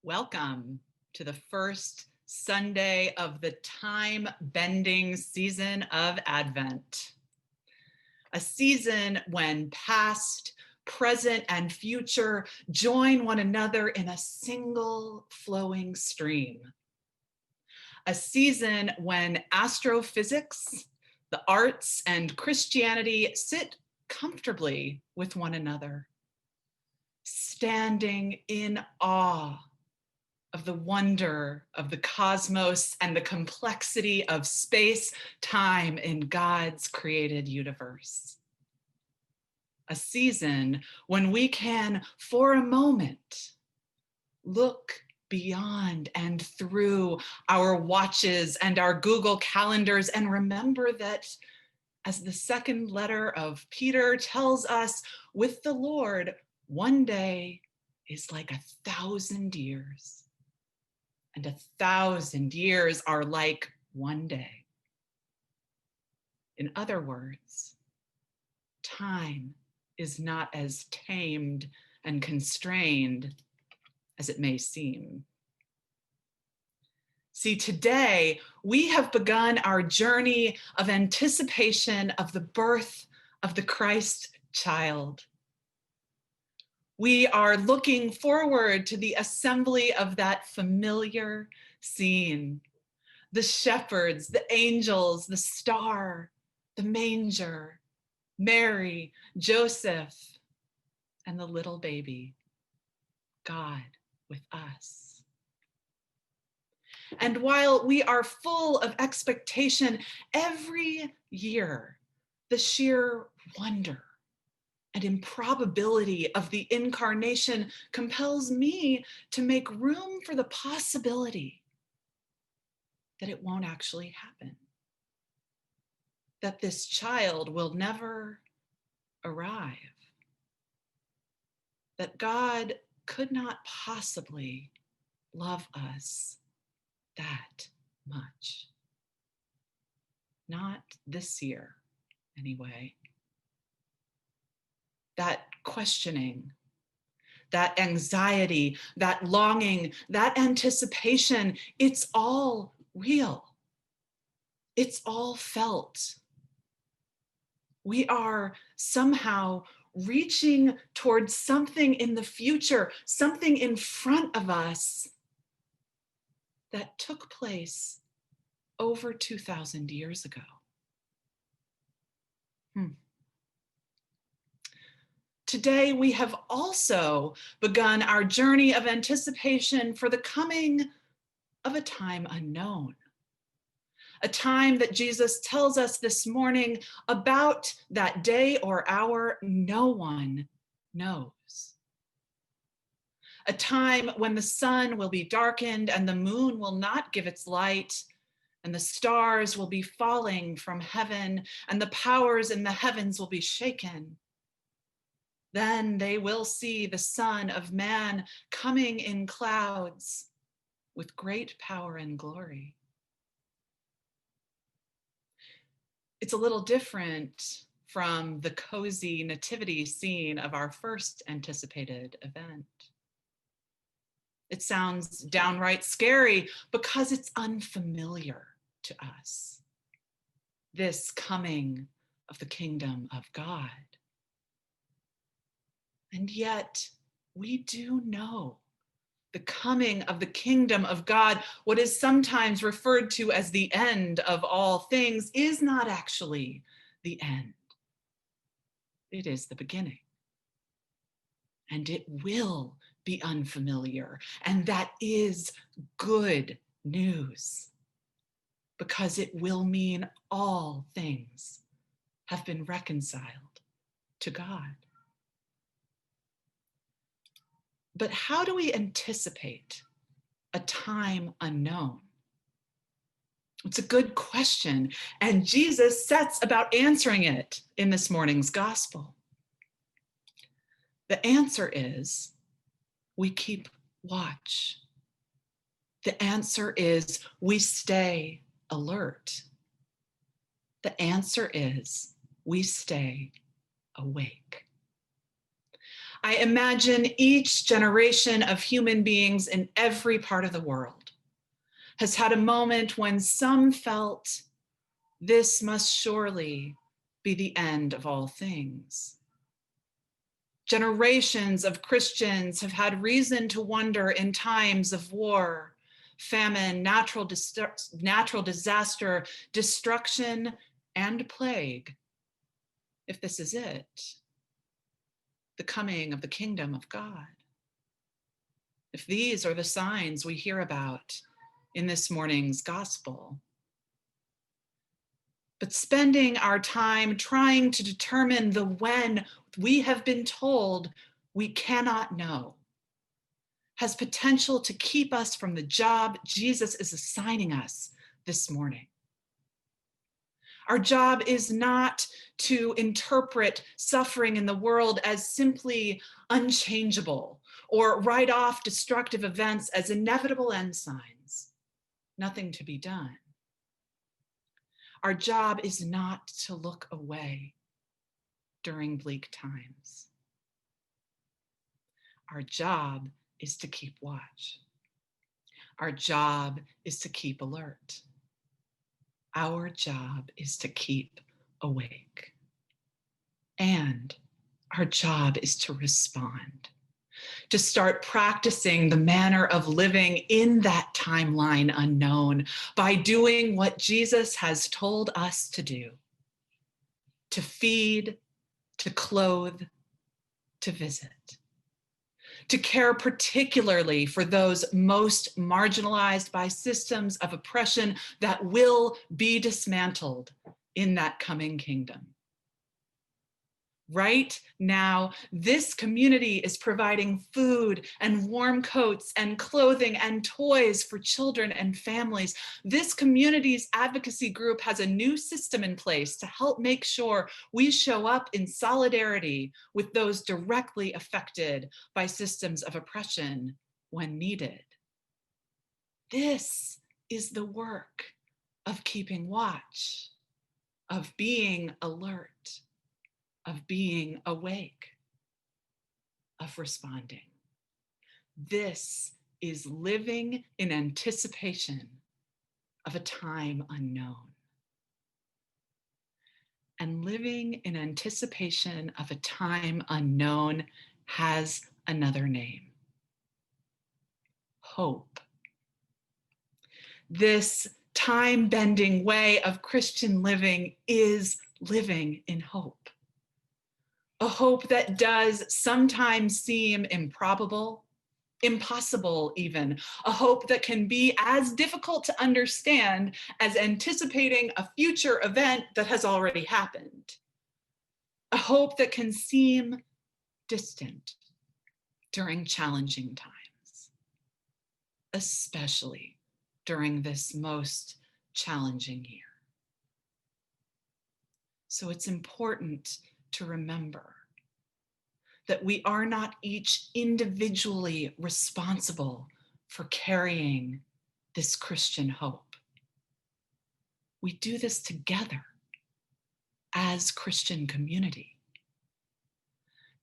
Welcome to the first Sunday of the time-bending season of Advent. A season when past, present, and future join one another in a single flowing stream. A season when astrophysics, the arts, and Christianity sit comfortably with one another, standing in awe of the wonder of the cosmos and the complexity of space, time in God's created universe. A season when we can, for a moment, look beyond and through our watches and our Google calendars and remember that, as the second letter of Peter tells us, with the Lord, one day is like 1,000 years. And 1,000 years are like one day. In other words, time is not as tamed and constrained as it may seem. See, today we have begun our journey of anticipation of the birth of the Christ child. We are looking forward to the assembly of that familiar scene. The shepherds, the angels, the star, the manger, Mary, Joseph, and the little baby, God with us. And while we are full of expectation, every year, the sheer wonder and improbability of the incarnation compels me to make room for the possibility that it won't actually happen, that this child will never arrive, that God could not possibly love us that much. Not this year, anyway. That questioning, that anxiety, that longing, that anticipation, it's all real. It's all felt. We are somehow reaching towards something in the future, something in front of us that took place over 2,000 years ago. Today, we have also begun our journey of anticipation for the coming of a time unknown, a time that Jesus tells us this morning about that day or hour no one knows. A time when the sun will be darkened and the moon will not give its light, and the stars will be falling from heaven, and the powers in the heavens will be shaken. Then they will see the Son of Man coming in clouds with great power and glory. It's a little different from the cozy nativity scene of our first anticipated event. It sounds downright scary because it's unfamiliar to us. This coming of the kingdom of God. And yet, we do know the coming of the kingdom of God, what is sometimes referred to as the end of all things, is not actually the end. It is the beginning. And it will be unfamiliar. And that is good news, because it will mean all things have been reconciled to God. But how do we anticipate a time unknown? It's a good question, and Jesus sets about answering it in this morning's gospel. The answer is we keep watch. The answer is we stay alert. The answer is we stay awake. I imagine each generation of human beings in every part of the world has had a moment when some felt this must surely be the end of all things. Generations of Christians have had reason to wonder in times of war, famine, natural disaster, destruction, and plague, if this is it, the coming of the kingdom of God. If these are the signs we hear about in this morning's gospel. But spending our time trying to determine the when we have been told we cannot know has potential to keep us from the job Jesus is assigning us this morning. Our job is not to interpret suffering in the world as simply unchangeable or write off destructive events as inevitable end signs. Nothing to be done. Our job is not to look away during bleak times. Our job is to keep watch. Our job is to keep alert. Our job is to keep awake. And our job is to respond, to start practicing the manner of living in that timeline unknown by doing what Jesus has told us to do: to feed, to clothe, to visit, to care particularly for those most marginalized by systems of oppression that will be dismantled in that coming kingdom. Right now, this community is providing food and warm coats and clothing and toys for children and families. This community's advocacy group has a new system in place to help make sure we show up in solidarity with those directly affected by systems of oppression when needed. This is the work of keeping watch, of being alert, of being awake, of responding. This is living in anticipation of a time unknown. And living in anticipation of a time unknown has another name: hope. This time-bending way of Christian living is living in hope. A hope that does sometimes seem improbable, impossible even. A hope that can be as difficult to understand as anticipating a future event that has already happened. A hope that can seem distant during challenging times, especially during this most challenging year. So it's important to remember that we are not each individually responsible for carrying this Christian hope. We do this together as Christian community.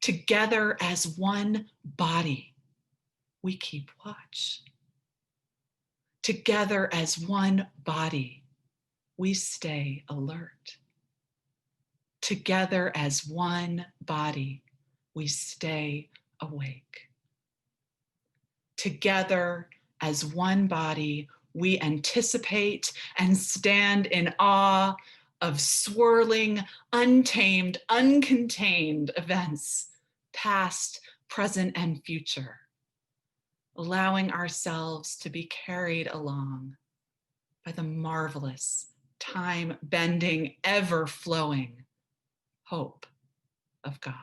Together as one body, we keep watch. Together as one body, we stay alert. Together as one body, we stay awake. Together as one body, we anticipate and stand in awe of swirling, untamed, uncontained events, past, present, and future, allowing ourselves to be carried along by the marvelous, time-bending, ever-flowing hope of God.